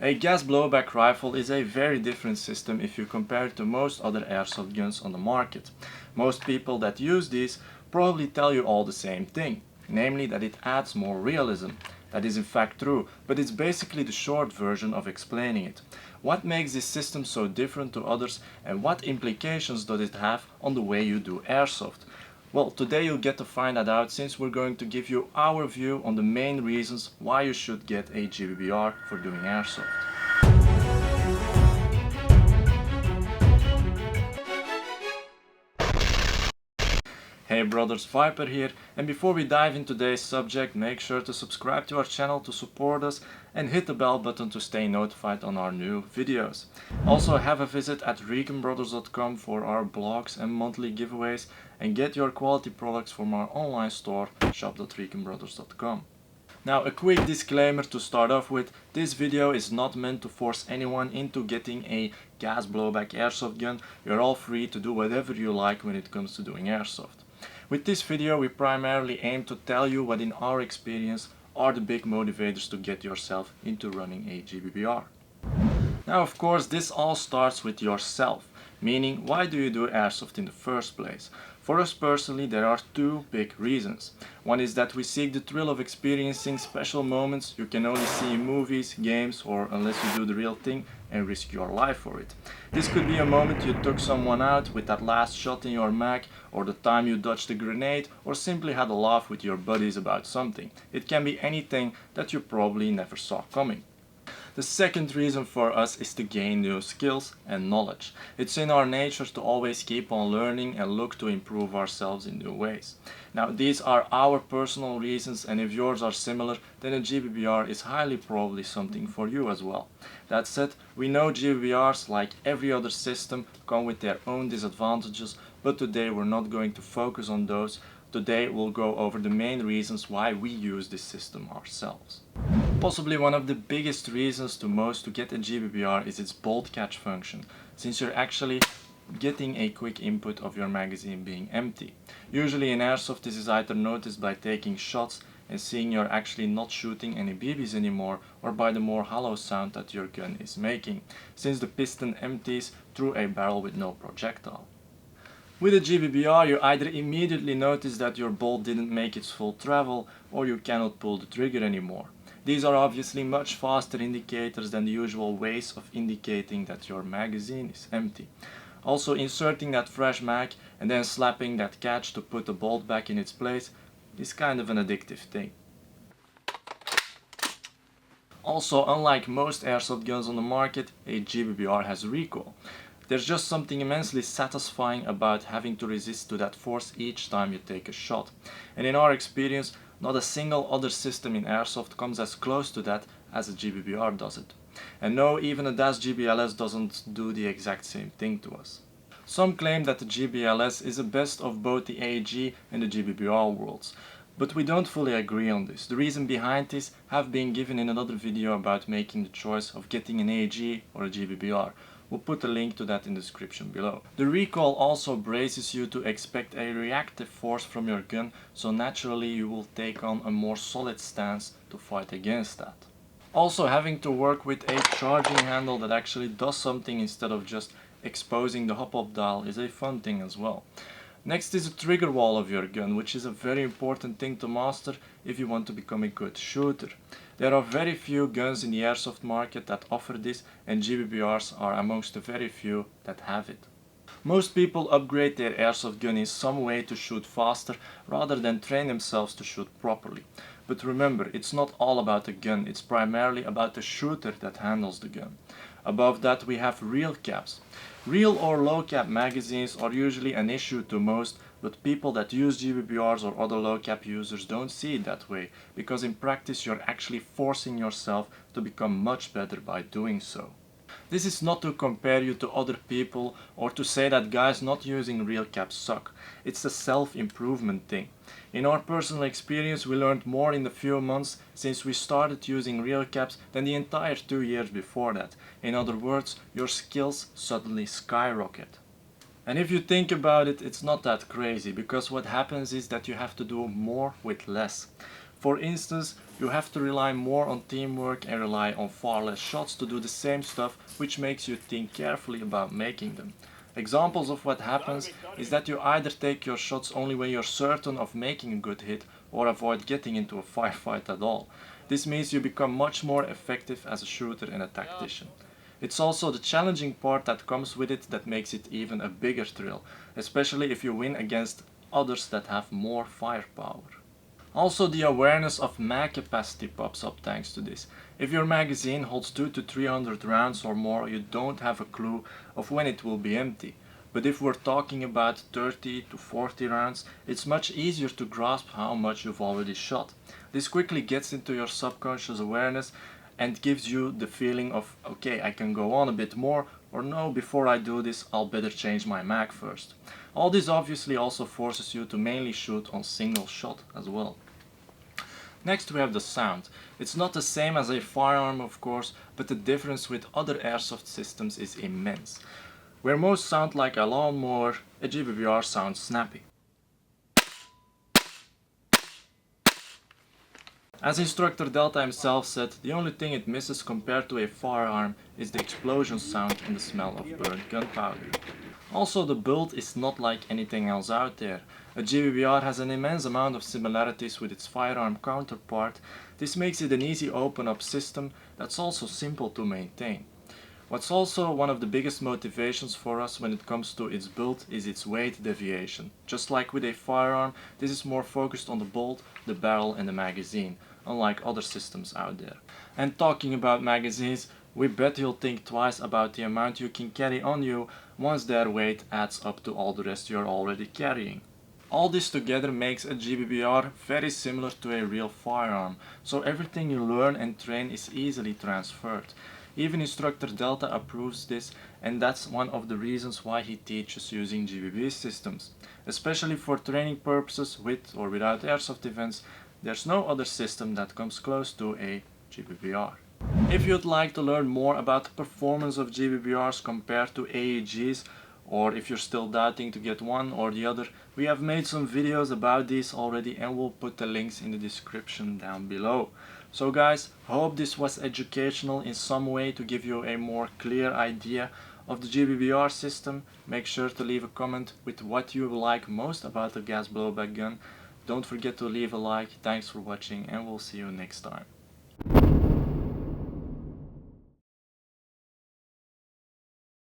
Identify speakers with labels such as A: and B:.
A: A gas blowback rifle is a very different system if you compare it to most other airsoft guns on the market. Most people that use these probably tell you all the same thing, namely that it adds more realism. That is in fact true, but it's basically the short version of explaining it. What makes this system so different to others, and what implications does it have on the way you do airsoft? Well, today you'll get to find that out, since we're going to give you our view on the main reasons why you should get a GBBR for doing airsoft. Hey brothers, Viper here, and before we dive into today's subject, make sure to subscribe to our channel to support us and hit the bell button to stay notified on our new videos. Also have a visit at ReconBrothers.com for our blogs and monthly giveaways, and get your quality products from our online store shop.reconbrothers.com. Now, a quick disclaimer to start off with: this video is not meant to force anyone into getting a gas blowback airsoft gun. You're all free to do whatever you like when it comes to doing airsoft. With this video we primarily aim to tell you what in our experience are the big motivators to get yourself into running a GBBR. Now of course this all starts with yourself, meaning why do you do airsoft in the first place? For us personally there are two big reasons. One is that we seek the thrill of experiencing special moments you can only see in movies, games, or unless you do the real thing and risk your life for it. This could be a moment you took someone out with that last shot in your mag, or the time you dodged a grenade, or simply had a laugh with your buddies about something. It can be anything that you probably never saw coming. The second reason for us is to gain new skills and knowledge. It's in our nature to always keep on learning and look to improve ourselves in new ways. Now these are our personal reasons, and if yours are similar, then a GBBR is highly probably something for you as well. That said, we know GBBRs, like every other system, come with their own disadvantages, but today we're not going to focus on those. Today we'll go over the main reasons why we use this system ourselves. Possibly one of the biggest reasons to most to get a GBBR is its bolt catch function, since you're actually getting a quick input of your magazine being empty. Usually in airsoft this is either noticed by taking shots and seeing you're actually not shooting any BBs anymore, or by the more hollow sound that your gun is making, since the piston empties through a barrel with no projectile. With a GBBR you either immediately notice that your bolt didn't make its full travel, or you cannot pull the trigger anymore. These are obviously much faster indicators than the usual ways of indicating that your magazine is empty. Also, inserting that fresh mag and then slapping that catch to put the bolt back in its place is kind of an addictive thing. Also, unlike most airsoft guns on the market, a GBBR has recoil. There's just something immensely satisfying about having to resist to that force each time you take a shot. And in our experience, not a single other system in airsoft comes as close to that as a GBBR does it. And no, even a DAS GBLS doesn't do the exact same thing to us. Some claim that the GBLS is the best of both the AG and the GBBR worlds, but we don't fully agree on this. The reason behind this have been given in another video about making the choice of getting an AG or a GBBR. We'll put a link to that in the description below. The recoil also braces you to expect a reactive force from your gun, so naturally you will take on a more solid stance to fight against that. Also, having to work with a charging handle that actually does something instead of just exposing the hop-up dial is a fun thing as well. Next is the trigger wall of your gun, which is a very important thing to master if you want to become a good shooter. There are very few guns in the airsoft market that offer this, and GBBRs are amongst the very few that have it. Most people upgrade their airsoft gun in some way to shoot faster rather than train themselves to shoot properly. But remember, it's not all about the gun, it's primarily about the shooter that handles the gun. Above that we have reel caps. Reel or low cap magazines are usually an issue to most, but people that use GBBRs or other low cap users don't see it that way, because in practice you're actually forcing yourself to become much better by doing so. This is not to compare you to other people or to say that guys not using reel caps suck. It's a self-improvement thing. In our personal experience we learned more in the few months since we started using reel caps than the entire 2 years before that. In other words, your skills suddenly skyrocket. And if you think about it, it's not that crazy, because what happens is that you have to do more with less. For instance, you have to rely more on teamwork and rely on far less shots to do the same stuff, which makes you think carefully about making them. Examples of what happens is that you either take your shots only when you're certain of making a good hit or avoid getting into a firefight at all. This means you become much more effective as a shooter and a tactician. It's also the challenging part that comes with it that makes it even a bigger thrill, especially if you win against others that have more firepower. Also, the awareness of mag capacity pops up thanks to this. If your magazine holds 200 to 300 rounds or more, you don't have a clue of when it will be empty. But if we're talking about 30 to 40 rounds, it's much easier to grasp how much you've already shot. This quickly gets into your subconscious awareness and gives you the feeling of, okay, I can go on a bit more, or no, before I do this, I'll better change my mag first. All this obviously also forces you to mainly shoot on single shot as well. Next we have the sound. It's not the same as a firearm of course, but the difference with other airsoft systems is immense. Where most sound like a lawnmower, a GBBR sounds snappy. As instructor Delta himself said, the only thing it misses compared to a firearm is the explosion sound and the smell of burnt gunpowder. Also, the build is not like anything else out there. A GBBR has an immense amount of similarities with its firearm counterpart. This makes it an easy open-up system that's also simple to maintain. What's also one of the biggest motivations for us when it comes to its build is its weight deviation. Just like with a firearm, this is more focused on the bolt, the barrel and the magazine, unlike other systems out there. And talking about magazines, we bet you'll think twice about the amount you can carry on you once their weight adds up to all the rest you're already carrying. All this together makes a GBBR very similar to a real firearm, so everything you learn and train is easily transferred. Even instructor Delta approves this, and that's one of the reasons why he teaches using GBB systems. Especially for training purposes with or without airsoft events, there's no other system that comes close to a GBBR. If you'd like to learn more about the performance of GBBRs compared to AEGs, or if you're still doubting to get one or the other, we have made some videos about these already and we'll put the links in the description down below. So guys, hope this was educational in some way to give you a more clear idea of the GBBR system. Make sure to leave a comment with what you like most about the gas blowback gun. Don't forget to leave a like. Thanks for watching and we'll see you next time.